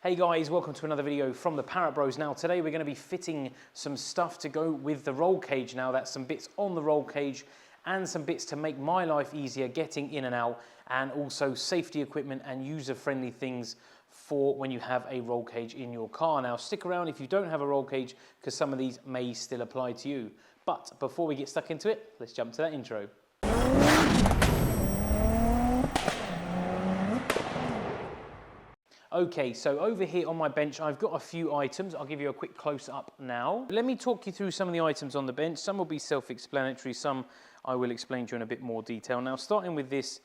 Hey guys, welcome to another video from the Parrott Bros. Now today we're going to be fitting some stuff to go with the roll cage. Now that's some bits on the roll cage and some bits to make my life easier getting in and out, and also safety equipment and user-friendly things for when you have a roll cage in your car. Now stick around if you don't have a roll cage, because some of these may still apply to you. But before we get stuck into it, let's jump to that intro. Okay, so over here on my bench, I've got a few items. I'll give you a quick close-up now. Let me talk you through some of the items on the bench. Some will be self-explanatory, some I will explain to you in a bit more detail. Now, starting with this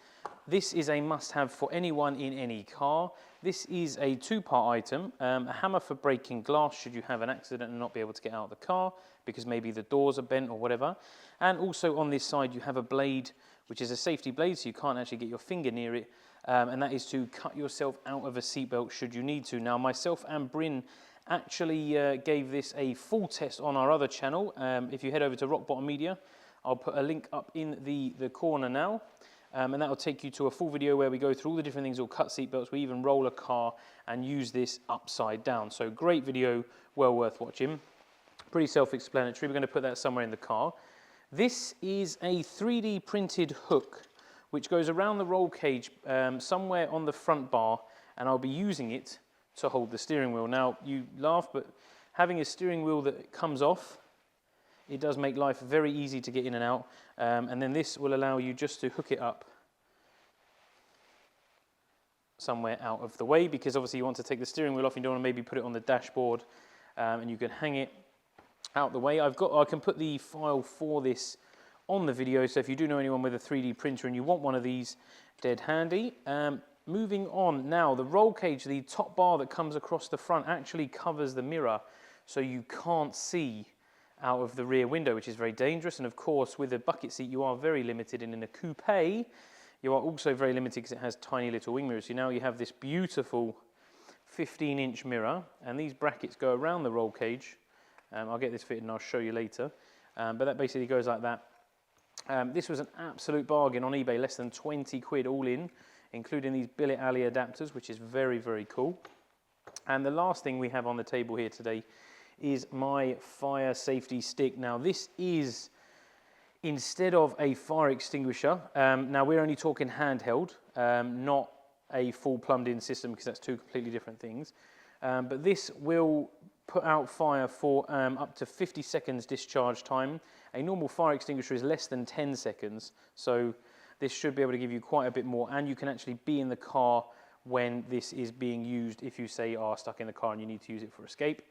is a must-have for anyone in any car. This is a two-part item, a hammer for breaking glass should you have an accident and not be able to get out of the car because maybe the doors are bent or whatever. And also on this side, you have a blade, which is a safety blade, so you can't actually get your finger near it. And that is to cut yourself out of a seatbelt should you need to. Now, myself and Bryn actually gave this a full test on our other channel. If you head over to Rock Bottom Media, I'll put a link up in the corner now. And that will take you to a full video where we go through all the different things. We'll cut seatbelts, we even roll a car and use this upside down. So great video, well worth watching. Pretty self-explanatory. We're going to put that somewhere in the car. This is a 3D printed hook which goes around the roll cage somewhere on the front bar, and I'll be using it to hold the steering wheel. Now, you laugh, but having a steering wheel that comes off, it does make life very easy to get in and out, and then this will allow you just to hook it up somewhere out of the way, because obviously you want to take the steering wheel off, you don't want to maybe put it on the dashboard, and you can hang it out the way. I can put the file for this on the video, so if you do know anyone with a 3D printer and you want one of these, dead handy. Moving on now, the roll cage, the top bar that comes across the front actually covers the mirror, so you can't see out of the rear window, which is very dangerous. And of course, with a bucket seat, you are very limited, and in a coupe, you are also very limited because it has tiny little wing mirrors. So now you have this beautiful 15-inch mirror, and these brackets go around the roll cage. I'll get this fitted and I'll show you later, but that basically goes like that. This was an absolute bargain on eBay, less than 20 quid all in, including these billet alley adapters, which is very, very cool. And the last thing we have on the table here today is my fire safety stick. Now, this is, instead of a fire extinguisher, now we're only talking handheld, not a full plumbed-in system, because that's two completely different things. But this will put out fire for up to 50 seconds discharge time. A normal fire extinguisher is less than 10 seconds, so this should be able to give you quite a bit more, and you can actually be in the car when this is being used if you, say, are stuck in the car and you need to use it for escape.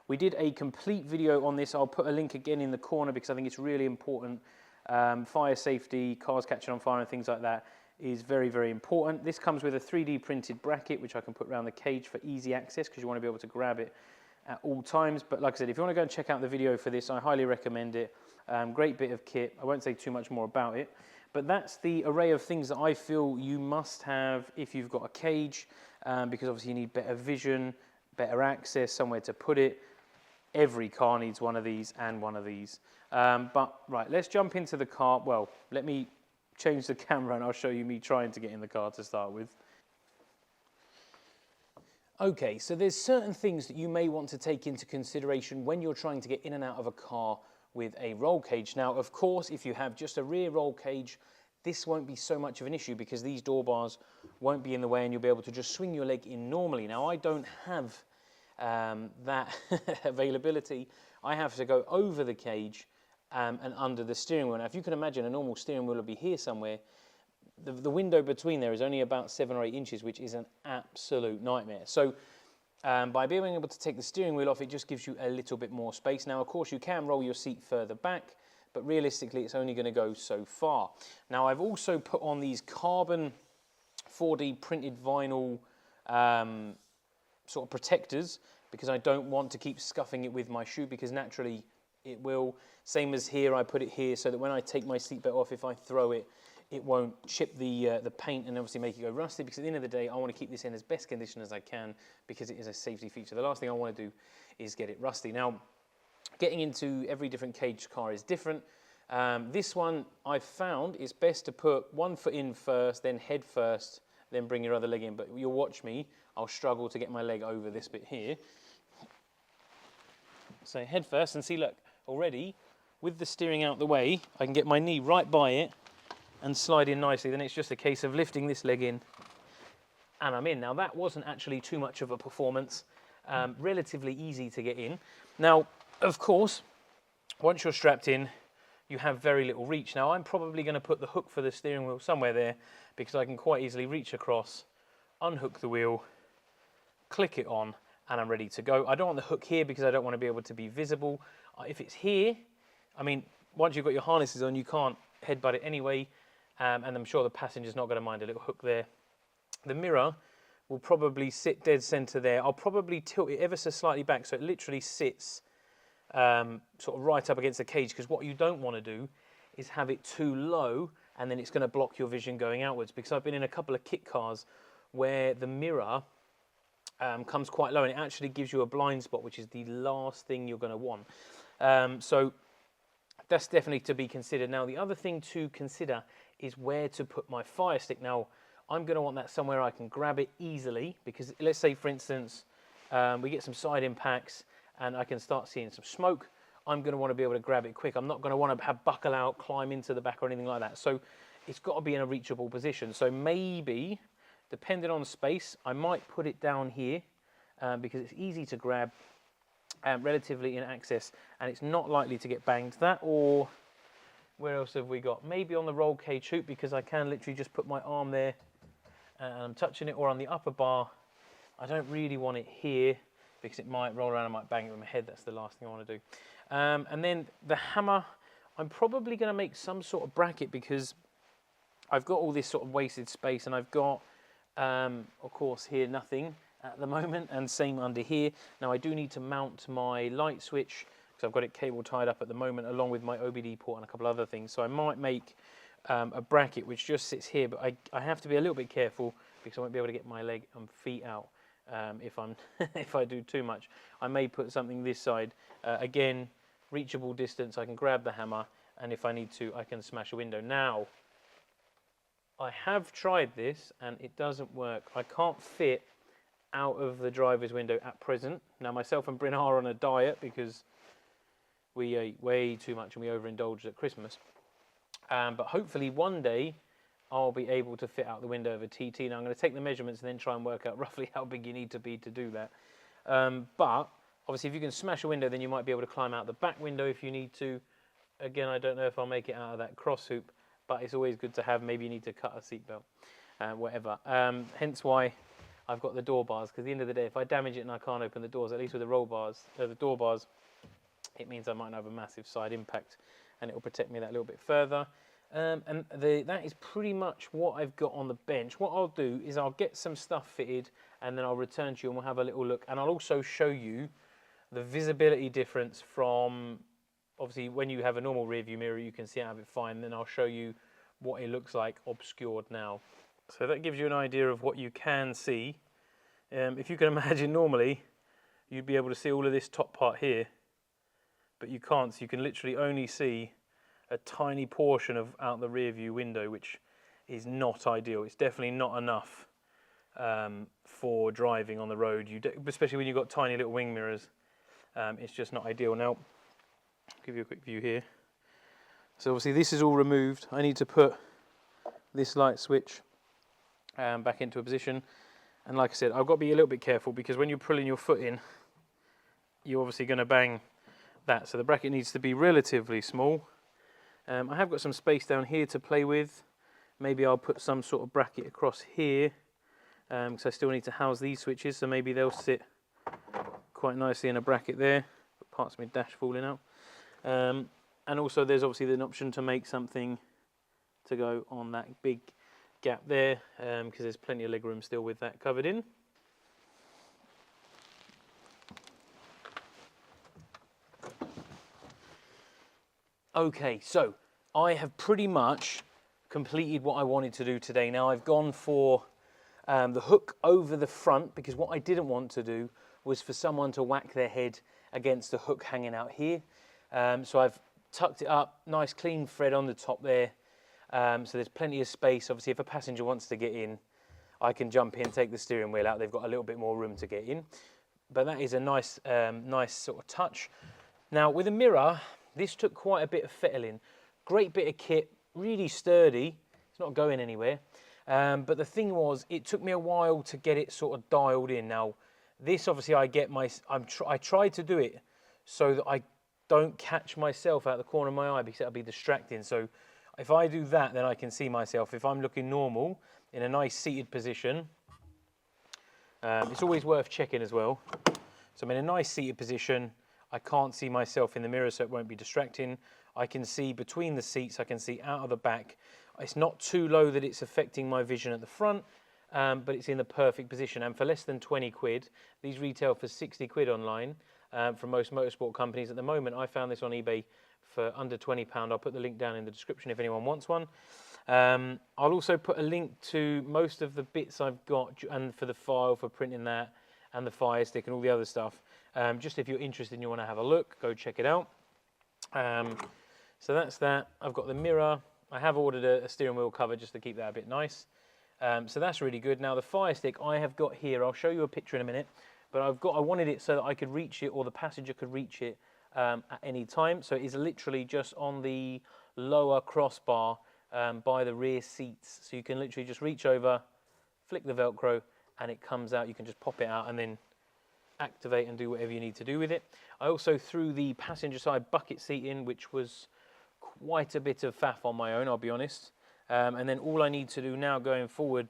We did a complete video on this. I'll put a link again in the corner because I think it's really important. Fire safety, cars catching on fire and things like that is very, very important. This comes with a 3D printed bracket, which I can put around the cage for easy access because you want to be able to grab it at all times. But like I said, if you want to go and check out the video for this, I highly recommend it. Great bit of kit. I won't say too much more about it, but that's the array of things that I feel you must have if you've got a cage, because obviously you need better vision, better access, somewhere to put it. Every car needs one of these and one of these. But right, let's jump into the car. Well, let me change the camera and I'll show you me trying to get in the car to start with. Okay, so there's certain things that you may want to take into consideration when you're trying to get in and out of a car with a roll cage. Now, of course, if you have just a rear roll cage, this won't be so much of an issue because these door bars won't be in the way and you'll be able to just swing your leg in normally. Now, I don't have that availability. I have to go over the cage and under the steering wheel. Now, if you can imagine, a normal steering wheel will be here somewhere. The window between there is only about 7 or 8 inches, which is an absolute nightmare. So by being able to take the steering wheel off, it just gives you a little bit more space. Now, of course, you can roll your seat further back, but realistically, it's only going to go so far. Now, I've also put on these carbon 4D printed vinyl sort of protectors, because I don't want to keep scuffing it with my shoe, because naturally it will. Same as here, I put it here so that when I take my seatbelt off, if I throw it, it won't chip the paint and obviously make it go rusty, because at the end of the day, I want to keep this in as best condition as I can because it is a safety feature. The last thing I want to do is get it rusty. Now, getting into every different cage car is different. This one, I found it's best to put one foot in first, then head first, then bring your other leg in. But you'll watch me, I'll struggle to get my leg over this bit here. So head first, and see, look, already with the steering out the way, I can get my knee right by it and slide in nicely. Then it's just a case of lifting this leg in, and I'm in. Now that wasn't actually too much of a performance, relatively easy to get in. Now, of course, once you're strapped in, you have very little reach. Now I'm probably going to put the hook for the steering wheel somewhere there, because I can quite easily reach across, unhook the wheel, click it on, and I'm ready to go. I don't want the hook here because I don't want to be able to be visible. If it's here, I mean, once you've got your harnesses on, you can't headbutt it anyway, and I'm sure the passenger's not going to mind a little hook there. The mirror will probably sit dead center there. I'll probably tilt it ever so slightly back so it literally sits sort of right up against the cage, because what you don't want to do is have it too low and then it's going to block your vision going outwards, because I've been in a couple of kit cars where the mirror comes quite low and it actually gives you a blind spot, which is the last thing you're going to want. So that's definitely to be considered. Now the other thing to consider is where to put my fire stick. Now I'm going to want that somewhere I can grab it easily, because let's say for instance we get some side impacts and I can start seeing some smoke. I'm going to want to be able to grab it quick. I'm not going to want to have buckle out, climb into the back or anything like that. So it's got to be in a reachable position. So maybe, depending on space, I might put it down here because it's easy to grab, relatively in access, and it's not likely to get banged. That, or where else have we got? Maybe on the roll cage hoop, because I can literally just put my arm there and I'm touching it, or on the upper bar. I don't really want it here because it might roll around, I might bang it with my head. That's the last thing I want to do. And then the hammer, I'm probably going to make some sort of bracket, because I've got all this sort of wasted space, and I've got, of course, here nothing at the moment, and same under here. Now I do need to mount my light switch, because I've got it cable tied up at the moment, along with my OBD port and a couple other things. So I might make a bracket which just sits here, but I have to be a little bit careful, because I won't be able to get my leg and feet out if I'm if I do too much. I may put something this side, again, reachable distance. I can grab the hammer, and if I need to, I can smash a window. Now I have tried this and it doesn't work. I can't fit out of the driver's window at present. Now myself and Bryn are on a diet because we ate way too much and we overindulged at Christmas. But hopefully one day I'll be able to fit out the window of a TT. Now I'm going to take the measurements and then try and work out roughly how big you need to be to do that. But obviously if you can smash a window, then you might be able to climb out the back window if you need to. Again, I don't know if I'll make it out of that cross hoop, but it's always good to have. Maybe you need to cut a seatbelt, whatever. Hence why I've got the door bars, because at the end of the day, if I damage it and I can't open the doors, at least with the roll bars, the door bars, it means I might not have a massive side impact, and it will protect me that little bit further. And that is pretty much what I've got on the bench. What I'll do is I'll get some stuff fitted, and then I'll return to you and we'll have a little look. And I'll also show you the visibility difference from, obviously when you have a normal rear view mirror, you can see out of it fine. Then I'll show you what it looks like obscured now. So that gives you an idea of what you can see. If you can imagine, normally you'd be able to see all of this top part here, but you can't. So you can literally only see a tiny portion of out the rear view window, which is not ideal. It's definitely not enough for driving on the road, especially when you've got tiny little wing mirrors. It's just not ideal. Now, I'll give you a quick view here. So obviously this is all removed. I need to put this light switch back into a position. And like I said, I've got to be a little bit careful, because when you're pulling your foot in, you're obviously going to bang that. So the bracket needs to be relatively small. I have got some space down here to play with. Maybe I'll put some sort of bracket across here, because I still need to house these switches, so maybe they'll sit quite nicely in a bracket there. Parts of my dash falling out. And also there's obviously an option to make something to go on that big gap there, because there's plenty of leg room still with that covered in. Okay, so I have pretty much completed what I wanted to do today. Now I've gone for the hook over the front, because what I didn't want to do was for someone to whack their head against the hook hanging out here. So I've tucked it up, nice clean thread on the top there, so there's plenty of space. Obviously if a passenger wants to get in, I can jump in, take the steering wheel out. They've got a little bit more room to get in. But that is a nice, nice sort of touch. Now, with a mirror, this took quite a bit of fettling. Great bit of kit, really sturdy. It's not going anywhere. But the thing was, it took me a while to get it sort of dialed in. Now, this obviously I tried to do it so that I don't catch myself out the corner of my eye because that'll be distracting. So if I do that, then I can see myself. If I'm looking normal in a nice seated position, it's always worth checking as well. So I'm in a nice seated position. I can't see myself in the mirror, so it won't be distracting. I can see between the seats. I can see out of the back. It's not too low that it's affecting my vision at the front, but it's in the perfect position. And for less than 20 quid, these retail for 60 quid online from most motorsport companies. At the moment, I found this on eBay for under £20. I'll put the link down in the description if anyone wants one. I'll also put a link to most of the bits I've got and for the file for printing that and the fire stick and all the other stuff. Just if you're interested and you want to have a look, go check it out. So that's that. I've got the mirror. I have ordered a steering wheel cover just to keep that a bit nice. So that's really good. Now the fire stick I have got here, I'll show you a picture in a minute, but I wanted it so that I could reach it or the passenger could reach it at any time. So it is literally just on the lower crossbar by the rear seats. So you can literally just reach over, flick the Velcro, and it comes out. You can just pop it out and then activate and do whatever you need to do with it. I also threw the passenger side bucket seat in, which was quite a bit of faff on my own, I'll be honest. And then all I need to do now going forward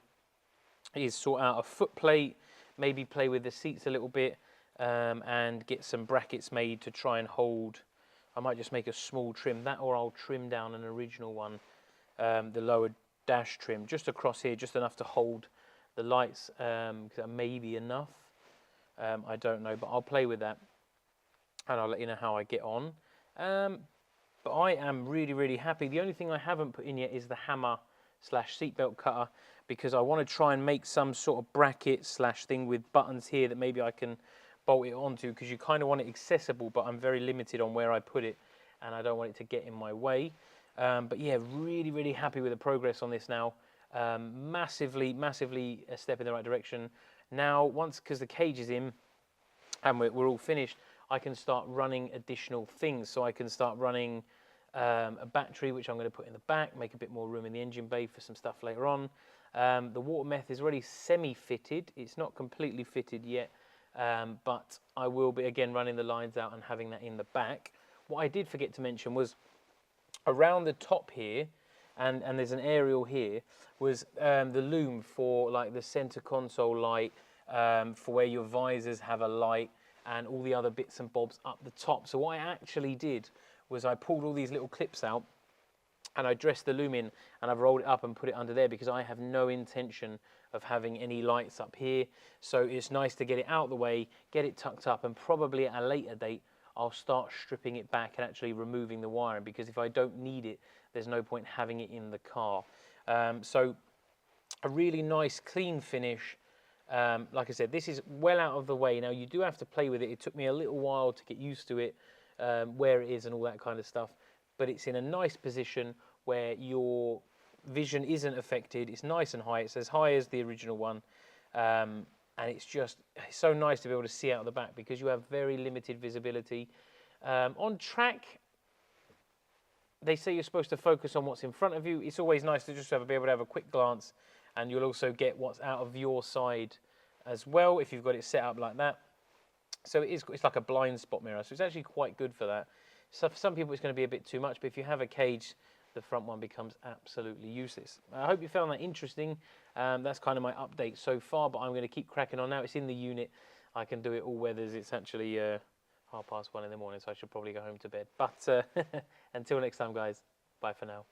is sort out a foot plate, maybe play with the seats a little bit, and get some brackets made to try and hold. I might just make a small trim, that or I'll trim down an original one, the lower dash trim, just across here, just enough to hold the lights, because that may be enough. I don't know, but I'll play with that and I'll let you know how I get on. But I am really, really happy. The only thing I haven't put in yet is the hammer / seatbelt cutter, because I want to try and make some sort of bracket / thing with buttons here that maybe I can bolt it onto, because you kind of want it accessible, but I'm very limited on where I put it and I don't want it to get in my way. But yeah, really, really happy with the progress on this now. Massively a step in the right direction. Now, because the cage is in and we're all finished, I can start running additional things. So I can start running a battery, which I'm going to put in the back, make a bit more room in the engine bay for some stuff later on. The water meth is already semi-fitted. It's not completely fitted yet, but I will be, again, running the lines out and having that in the back. What I did forget to mention was around the top here, and there's an aerial here, was the loom for like the center console light, for where your visors have a light, and all the other bits and bobs up the top. So what I actually did was I pulled all these little clips out and I dressed the loom in and I've rolled it up and put it under there, because I have no intention of having any lights up here. So it's nice to get it out of the way, get it tucked up, and probably at a later date I'll start stripping it back and actually removing the wiring, because if I don't need it, there's no point having it in the car. So a really nice clean finish. Like I said, this is well out of the way. Now, you do have to play with it. It took me a little while to get used to it, where it is and all that kind of stuff. But it's in a nice position where your vision isn't affected. It's nice and high. It's as high as the original one. And it's so nice to be able to see out the back, because you have very limited visibility. On track, they say you're supposed to focus on what's in front of you. It's always nice to just be able to have a quick glance, and you'll also get what's out of your side as well if you've got it set up like that. So it's like a blind spot mirror, so it's actually quite good for that. So for some people it's going to be a bit too much, but if you have a cage, the front one becomes absolutely useless. I hope you found that interesting. That's kind of my update so far, but I'm going to keep cracking on now. It's in the unit. I can do it all weathers. It's actually 1:30 in the morning, so I should probably go home to bed. But until next time, guys, bye for now.